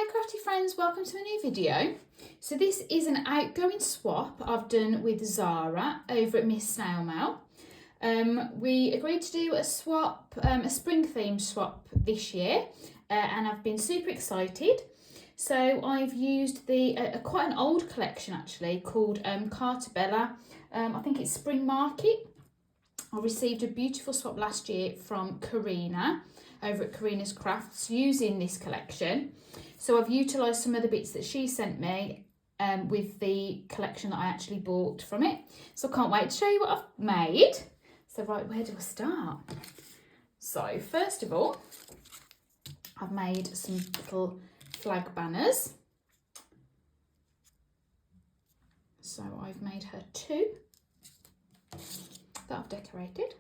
Hi crafty friends, welcome to a new video. So this is an outgoing swap I've done with Zara over at Miss Snail Mail. We agreed to do a swap, a spring themed swap this year, and I've been super excited. So I've used the quite an old collection actually called 𝓬𝓷𝓽𝓮. I think it's Spring Market. I received a beautiful swap last year from Karina over at Karina's Crafts using this collection. So I've utilised some of the bits that she sent me with the collection that I actually bought from it. So I can't wait to show you what I've made. So right, where do I start? So first of all, I've made some little flag banners. So I've made her two that I've decorated.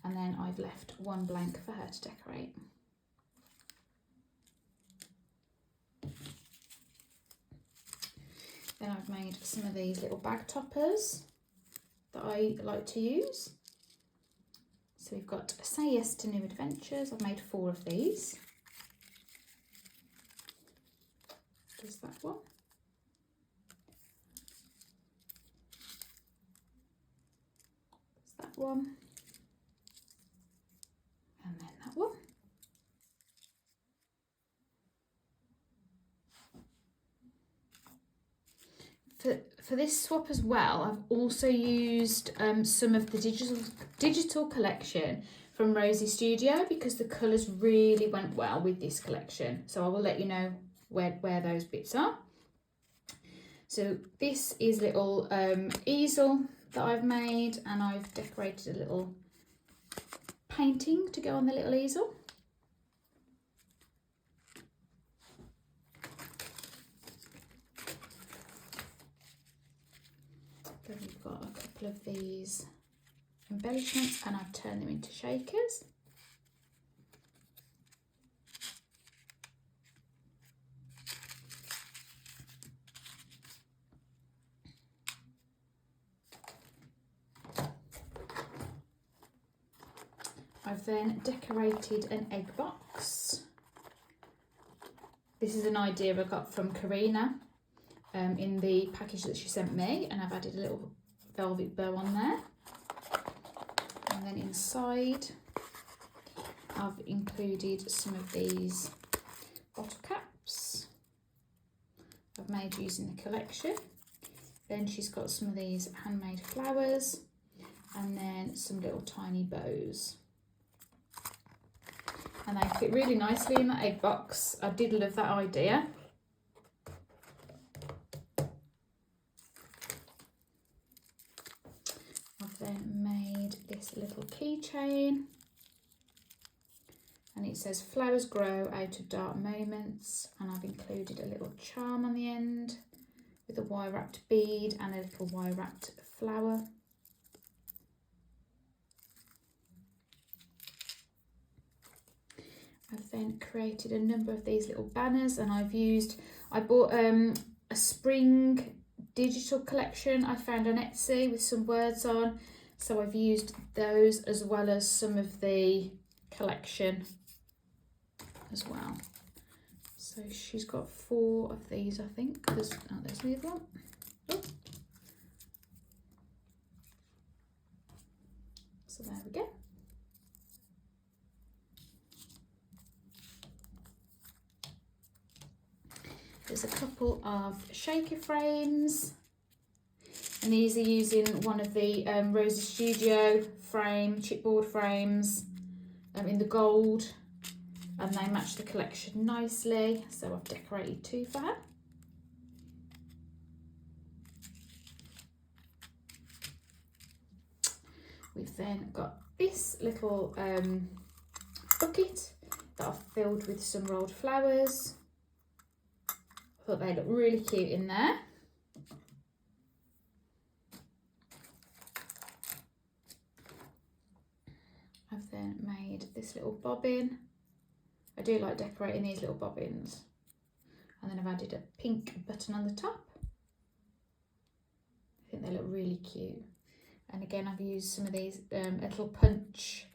And then I've left one blank for her to decorate. Then I've made some of these little bag toppers that I like to use. So we've got Say Yes to New Adventures. I've made 4 of these. There's that one. There's that one. And then that one. For this swap as well, I've also used some of the digital collection from rosiesstudio because the colours really went well with this collection. So I will let you know where those bits are. So this is a little easel that I've made, and I've decorated a little painting to go on the little easel. Then we've got a couple of these embellishments and I've turned them into shakers. I've then decorated an egg box. This is an idea I got from Karina in the package that she sent me, and I've added a little velvet bow on there. And then inside I've included some of these bottle caps I've made using the collection. Then she's got some of these handmade flowers and then some little tiny bows. And they fit really nicely in that egg box. I did love that idea. I've then made this little keychain, and it says flowers grow out of dark moments, and I've included a little charm on the end with a wire wrapped bead and a little wire wrapped flower. I've then created a number of these little banners, and I bought a spring digital collection I found on Etsy with some words on, so I've used those as well as some of the collection as well. So she's got 4 of these, I think. There's the other one. Oh. So there we go. There's a couple of shaker frames, and these are using one of the rosiesstudio chipboard frames in the gold, and they match the collection nicely, so I've decorated 2 for her. We've then got this little bucket that I've filled with some rolled flowers. I thought they look really cute in there. I've then made this little bobbin. I do like decorating these little bobbins. And then I've added a pink button on the top. I think they look really cute. And again, I've used some of these little punch,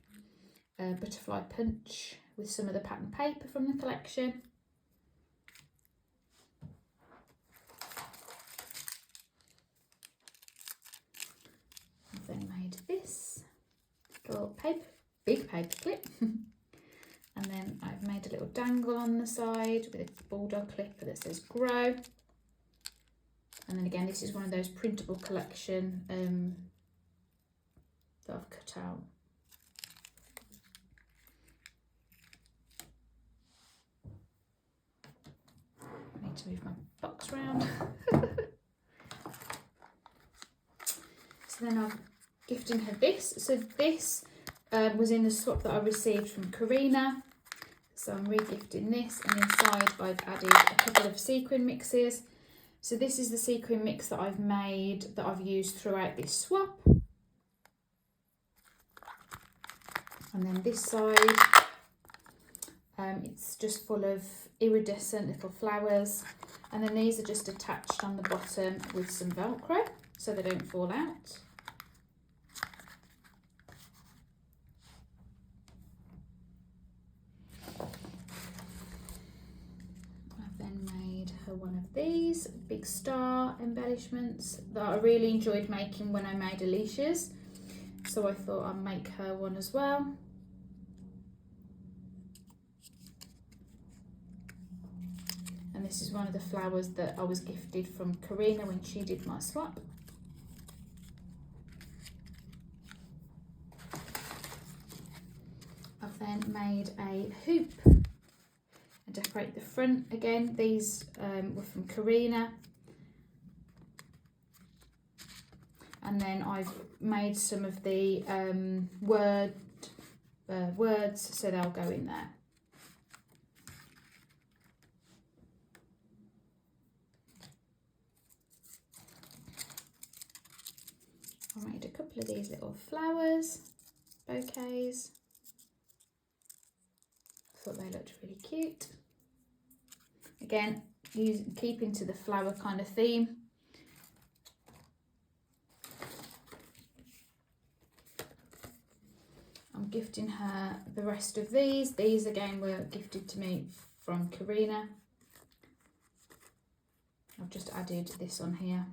butterfly punch with some of the pattern paper from the collection. I've then made this little big paper clip. And then I've made a little dangle on the side with a bulldog clip that says grow. And then again, this is one of those printable collection that I've cut out. I need to move my box round. So then I'm gifting her this. So this was in the swap that I received from Karina. So I'm re-gifting this, and inside I've added a couple of sequin mixes. So this is the sequin mix that I've made, that I've used throughout this swap. And then this side, it's just full of iridescent little flowers. And then these are just attached on the bottom with some Velcro, so they don't fall out. One of these big star embellishments that I really enjoyed making when I made Alicia's, so I thought I'd make her one as well. And this is one of the flowers that I was gifted from Karina when she did my swap. I've then made a hoop. Decorate the front again. These were from Karina, and then I've made some of the words, so they'll go in there. I made a couple of these little flowers, bouquets. Thought they looked really cute. Again, keeping to the flower kind of theme. I'm gifting her the rest of these. These again were gifted to me from Karina. I've just added this on here.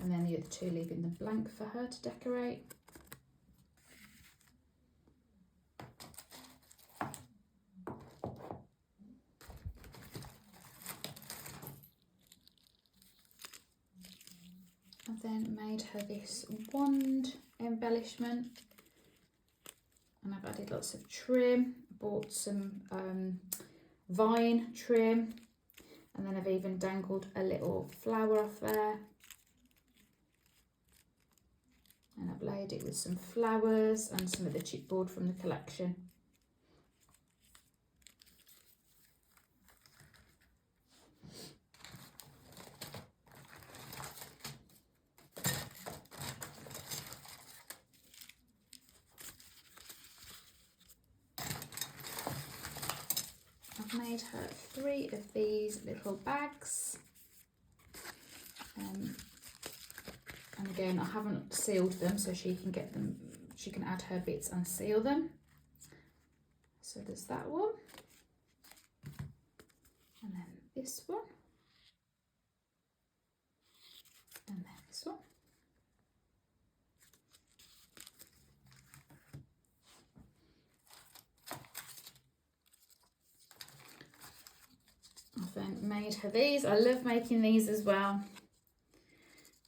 And then the other two leaving them blank for her to decorate. I've then made her this wand embellishment, and I've added lots of trim. Bought some vine trim, and then I've even dangled a little flower off there, and I've laid it with some flowers and some of the chipboard from the collection. I've made her 3 of these little bags, and again I haven't sealed them, so she can get them, she can add her bits and seal them. So there's that one, and then this one, and then this one. I've then made her these. I love making these as well.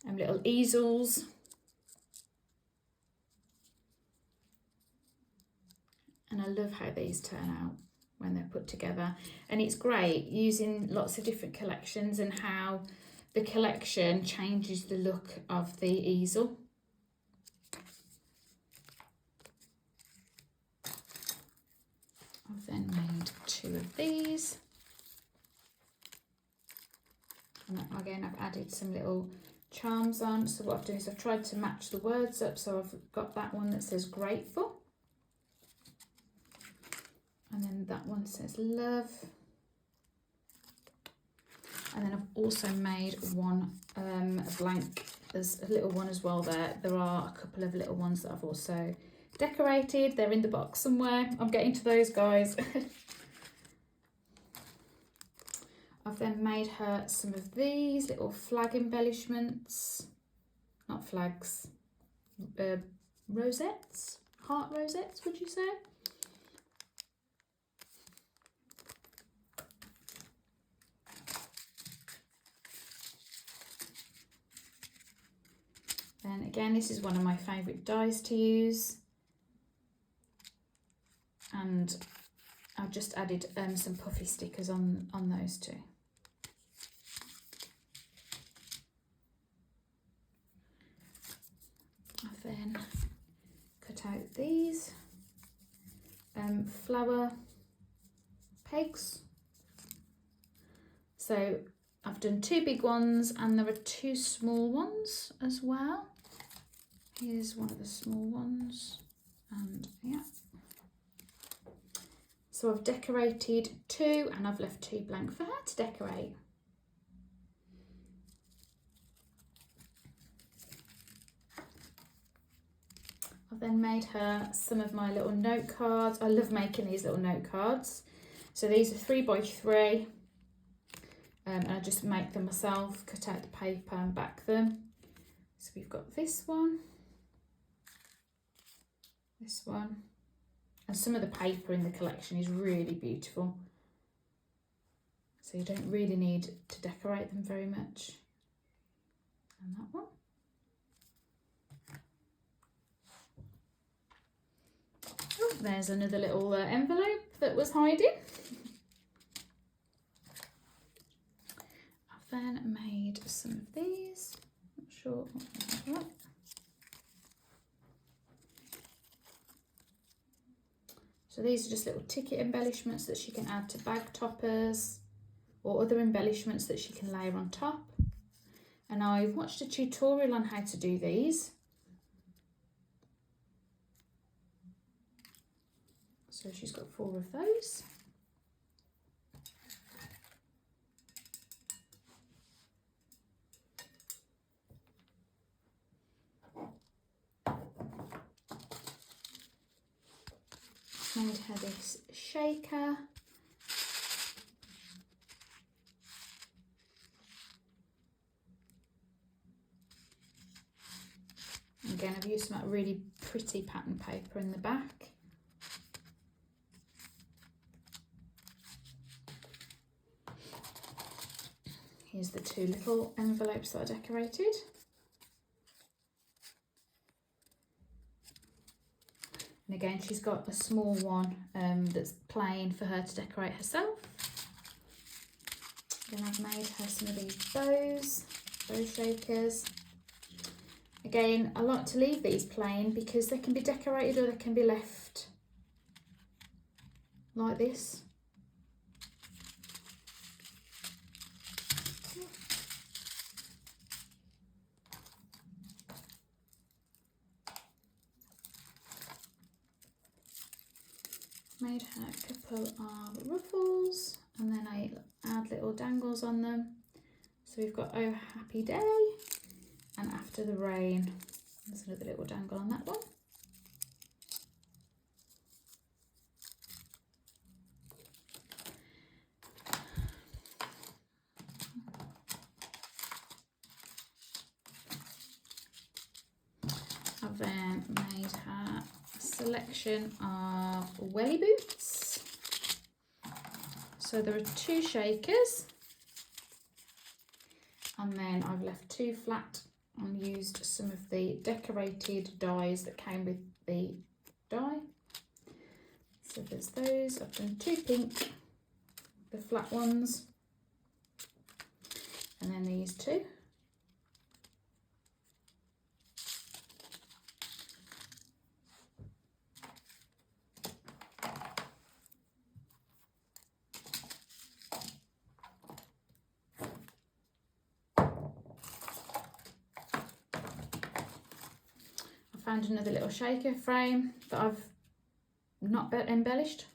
Little easels. And I love how these turn out when they're put together. And it's great using lots of different collections and how the collection changes the look of the easel. I've then made 2 of these. And again, I've added some little charms on. So what I've done is I've tried to match the words up. So I've got that one that says grateful. And then that one says love. And then I've also made one blank. There's a little one as well there. There are a couple of little ones that I've also decorated. They're in the box somewhere. I'm getting to those, guys. I've then made her some of these little flag embellishments. Not flags. Rosettes? Heart rosettes, would you say? And again, this is one of my favourite dies to use. And I've just added some puffy stickers on those two. I've then cut out these flower pegs. So I've done 2 big ones and there are 2 small ones as well. Here's one of the small ones, and yeah. So I've decorated 2 and I've left 2 blank for her to decorate. I've then made her some of my little note cards. I love making these little note cards. So these are 3 by 3. And I just make them myself, cut out the paper and back them. So we've got this one, and some of the paper in the collection is really beautiful. So you don't really need to decorate them very much. And that one. Oh, there's another little envelope that was hiding. I've then made some of these. Not sure what. So these are just little ticket embellishments that she can add to bag toppers or other embellishments that she can layer on top. And I've watched a tutorial on how to do these. So she's got 4 of those. Made her this shaker. Again, I've used some really pretty pattern paper in the back. Here's the 2 little envelopes that I decorated. And again, she's got a small one that's plain for her to decorate herself. Then I've made her some of these bow shakers. Again, I like to leave these plain because they can be decorated or they can be left like this. Made her a couple of ruffles and then I add little dangles on them. So we've got Oh Happy Day and After the Rain. There's another little dangle on that one. I've then made her a selection of welly boots. So there are 2 shakers and then I've left 2 flat and used some of the decorated dies that came with the die. So there's those. I've done 2 pink, the flat ones, and then these 2. Found another little shaker frame that I've not embellished.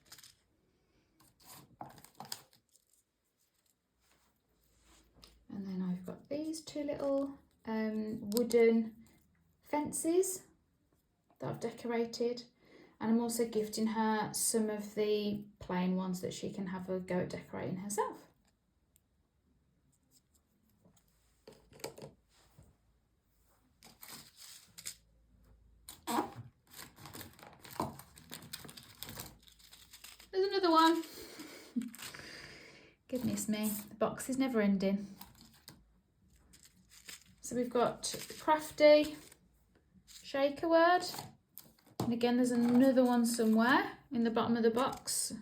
And then I've got these 2 little wooden fences that I've decorated, and I'm also gifting her some of the plain ones that she can have a go at decorating herself. There's another one. Goodness me, the box is never ending. So we've got Crafty, shaker word, and again there's another one somewhere in the bottom of the box.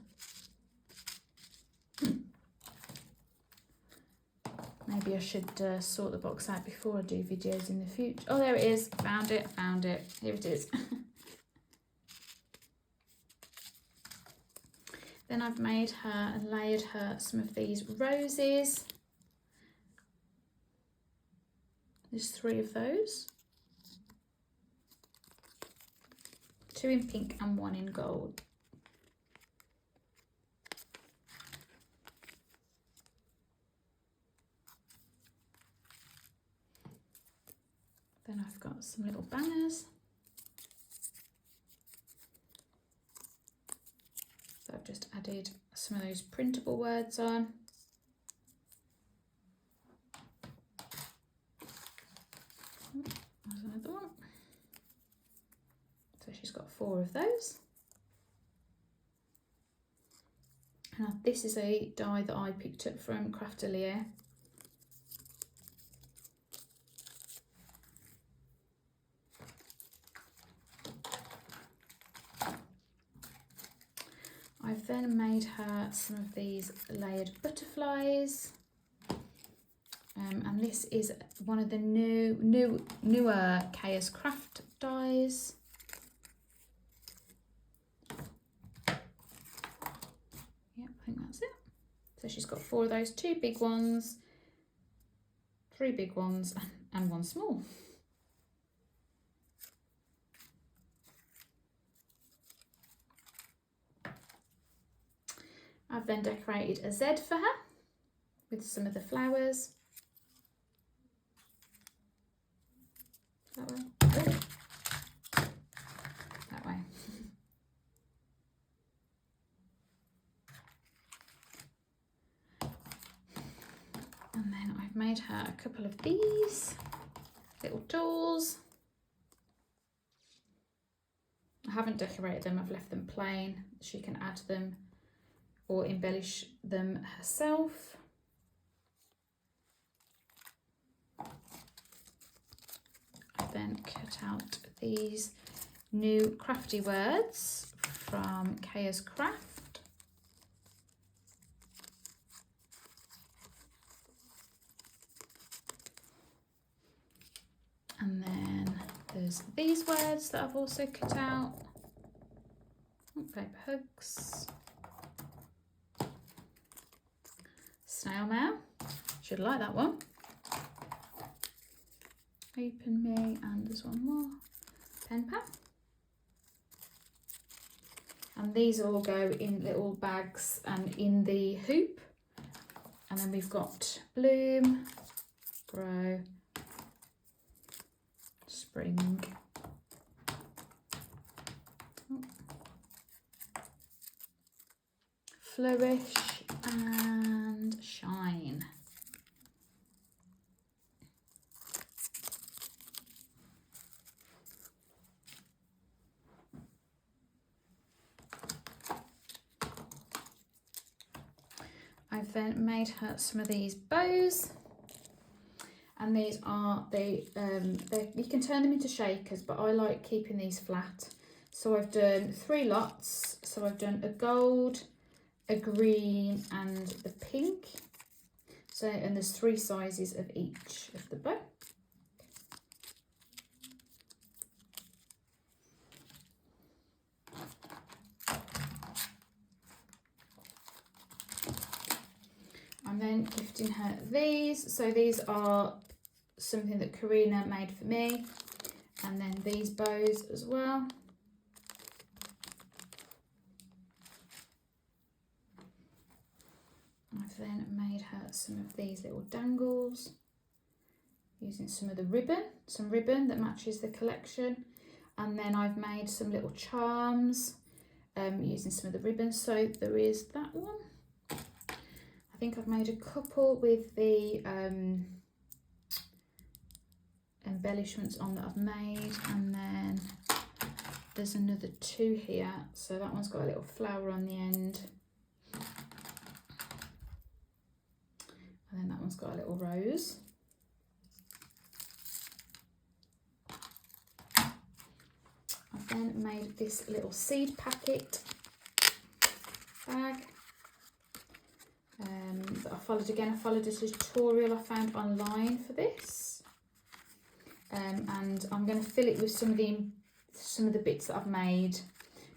Maybe I should sort the box out before I do videos in the future. Oh, there it is. Found it, found it. Here it is. Then I've made her and layered her some of these roses. There's 3 of those. 2 in pink and 1 in gold. Then I've got some little banners. So I've just added some of those printable words on. There's another one. So she's got 4 of those. Now this is a die that I picked up from 𝓷𝓸𝓽𝓮. I've then made her some of these layered butterflies, and this is one of the newer 𝓬𝓱𝓲𝓽𝓮 dies. Yeah, I think that's it. So she's got 4 of those, 2 big ones, 3 big ones, and 1 small. I've then decorated a Z for her with some of the flowers. That way. Oh. That way. And then I've made her a couple of these little dolls. I haven't decorated them, I've left them plain. She can add them or embellish them herself. I then cut out these new crafty words from 𝓬𝓱𝓲𝓼. And then there's these words that I've also cut out. Oh, paper hugs. Snail mail, should like that one. Open me, and there's one more. Pen pal. And these all go in little bags and in the hoop. And then we've got bloom, grow, spring, flourish, and shine. I've then made her some of these bows, and these are you can turn them into shakers, but I like keeping these flat. So I've done 3 lots. So I've done a gold, a green, and the pink. So, and there's 3 sizes of each of the bow. I'm then gifting her these. So these are something that Karina made for me, and then these bows as well. I've then made her some of these little dangles using some of the ribbon, some ribbon that matches the collection. and then I've made some little charms using some of the ribbons. So there is that one. I think I've made a couple with the embellishments on that I've made, and then there's another 2 here. So that one's got a little flower on the end, and then that one's got a little rose. I've then made this little seed packet bag that I followed again. I followed a tutorial I found online for this, and I'm going to fill it with some of the bits that I've made,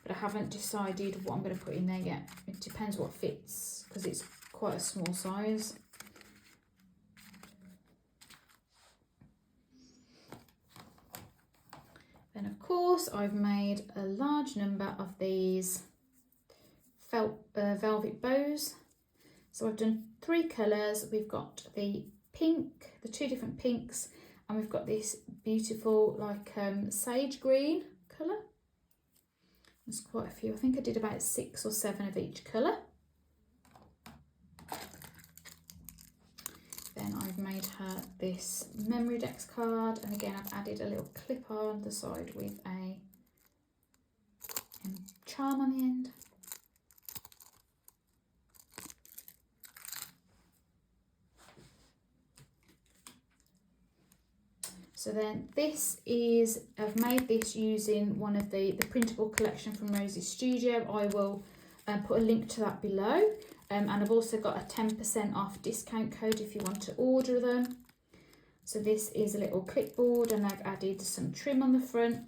but I haven't decided what I'm going to put in there yet. It depends what fits, because it's quite a small size. Then of course I've made a large number of these velvet bows. So I've done 3 colours. We've got the pink, the 2 different pinks, and we've got this beautiful like sage green colour. There's quite a few. I think I did about 6 or 7 of each colour. Then I've made her this memory decks card, and again I've added a little clip on the side with a charm on the end. So then this is, I've made this using one of the printable collection from Rosie's Studio. I will put a link to that below. And I've also got a 10% off discount code if you want to order them. So this is a little clipboard, and I've added some trim on the front.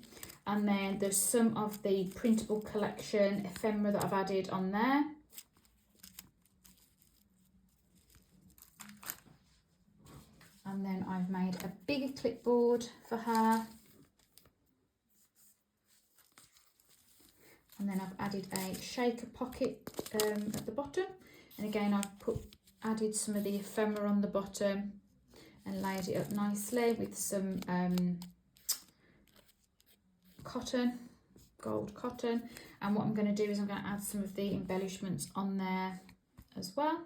And then there's some of the printable collection ephemera that I've added on there. And then I've made a bigger clipboard for her. And then I've added a shaker pocket at the bottom. And again, I've added some of the ephemera on the bottom and layered it up nicely with some cotton, gold cotton. And what I'm going to do is I'm going to add some of the embellishments on there as well.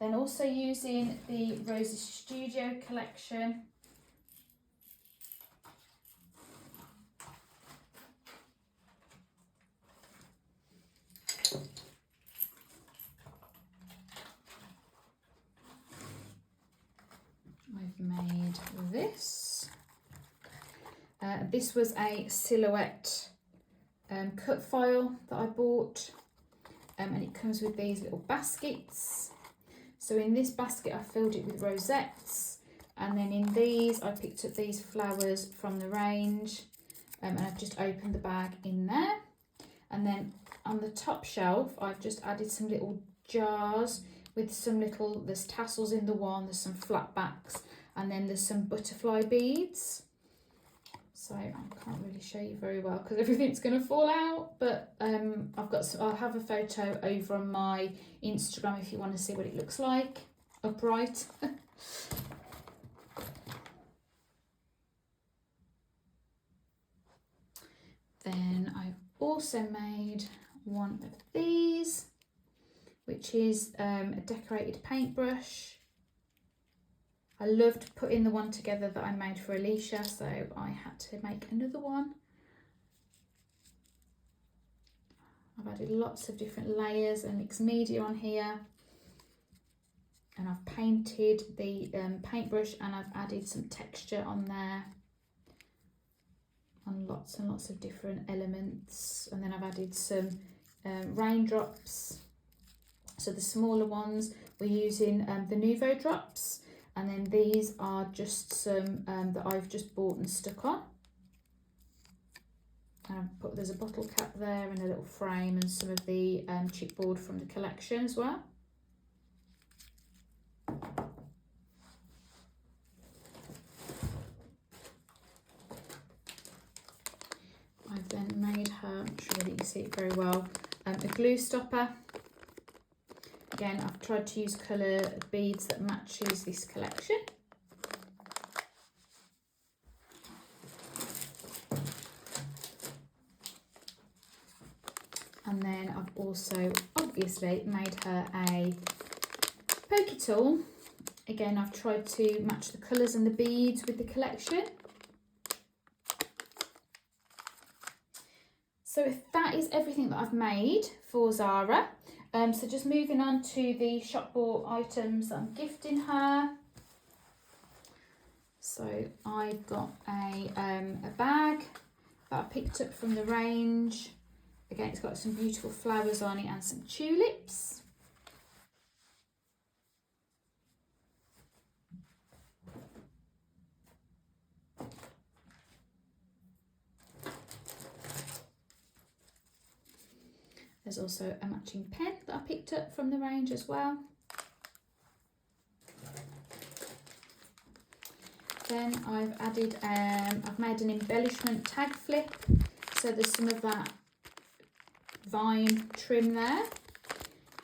Then also using the Rosie's Studio collection, I've made this. This was a silhouette cut file that I bought, and it comes with these little baskets. So in this basket I filled it with rosettes, and then in these I picked up these flowers from the range, and I've just opened the bag in there. And then on the top shelf I've just added some little jars with some little, there's tassels in the one, there's some flat backs, and then there's some butterfly beads. So I can't really show you very well because everything's going to fall out, but I'll have a photo over on my Instagram if you want to see what it looks like upright. Then I've also made one of these, which is a decorated paintbrush. I loved putting the one together that I made for Alicia, so I had to make another one. I've added lots of different layers and mixed media on here. And I've painted the paintbrush, and I've added some texture on there. On lots and lots of different elements. And then I've added some raindrops. So the smaller ones, we're using the Nouveau drops. And then these are just some that I've just bought and stuck on. And there's a bottle cap there and a little frame and some of the chipboard from the collection as well. I've then made her, I'm not sure that you can see it very well, a glue stopper. Again, I've tried to use colour beads that matches this collection. then I've also obviously made her a pokey tool. Again, I've tried to match the colours and the beads with the collection. So that is everything that I've made for Zara. So just moving on to the shop bought items that I'm gifting her. So I've got a bag that I picked up from the range. Again, it's got some beautiful flowers on it and some tulips. There's also a matching pen that I picked up from the range as well. Then I've added, I've made an embellishment tag flip. So there's some of that vine trim there.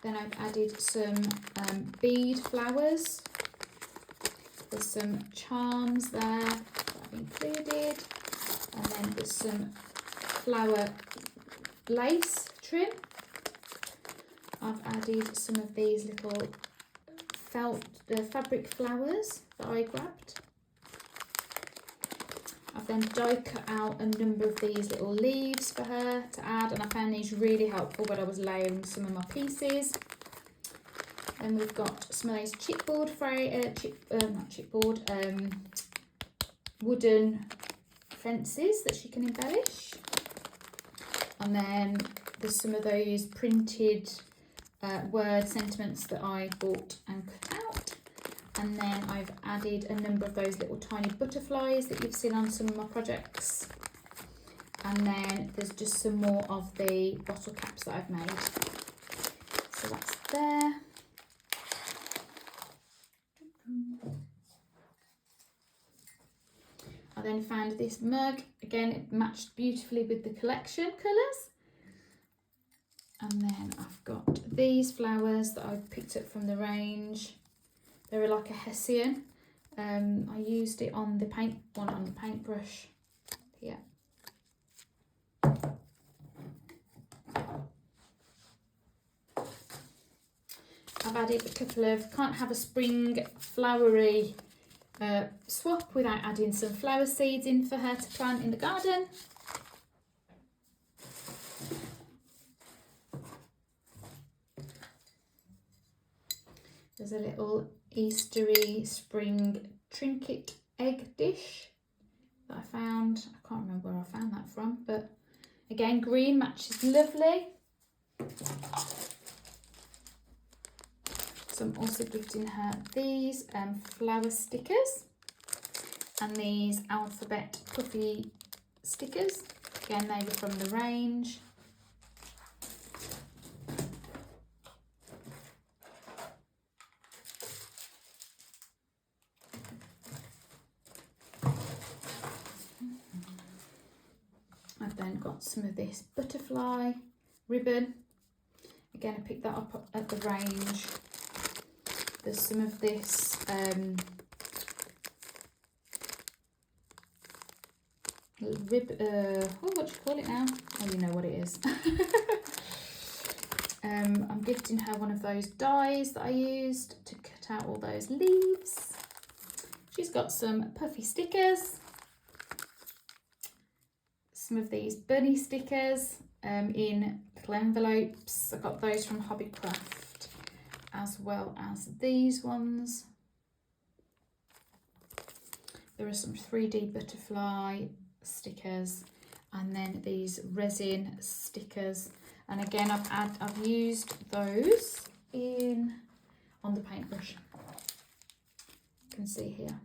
Then I've added some bead flowers. There's some charms there that I've included. And then there's some flower lace trim. I've added some of these little fabric flowers that I grabbed. I've then die cut out a number of these little leaves for her to add, and I found these really helpful when I was layering some of my pieces. Then we've got some of those wooden fences that she can embellish. And then there's some of those printed word sentiments that I bought and cut out. And then I've added a number of those little tiny butterflies that you've seen on some of my projects. And then there's just some more of the bottle caps that I've made. So that's there. I then found this mug. Again, it matched beautifully with the collection colours. And then I've got these flowers that I've picked up from the range. They're like a hessian. I used it on the paintbrush here. I've added a couple of, can't have a spring flowery swap without adding some flower seeds in for her to plant in the garden. There's a little Eastery spring trinket egg dish that I found. I can't remember where I found that from, but again, green matches lovely. So I'm also gifting her these flower stickers and these alphabet puffy stickers. Again, they were from the range. I've then got some of this butterfly ribbon. Again, I picked that up at the range. There's some of this what do you call it now? Oh, you know what it is. I'm gifting her one of those dies that I used to cut out all those leaves. She's got some puffy stickers. Some of these bunny stickers in little envelopes. I got those from Hobbycraft, as well as these ones. There are some 3D butterfly stickers, and then these resin stickers. And again, I've used those on the paintbrush. You can see here.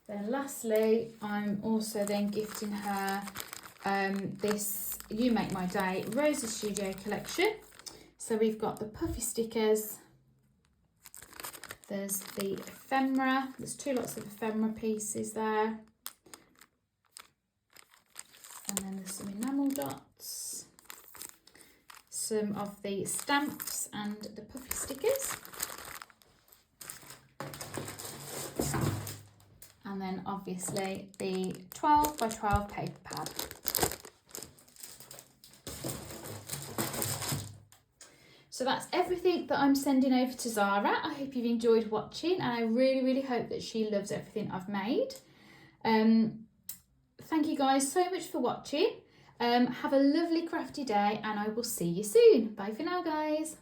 Then lastly, I'm also then gifting her this You Make My Day Rosie Studio collection. So we've got the puffy stickers. There's the ephemera. There's two lots of ephemera pieces there. And then there's some enamel dots. some of the stamps and the puffy stickers. And then obviously the 12 by 12 paper pad. So that's everything that I'm sending over to Zara. I hope you've enjoyed watching, and I really hope that she loves everything I've made. Thank you guys so much for watching. Have a lovely crafty day, and I will see you soon. Bye for now, guys.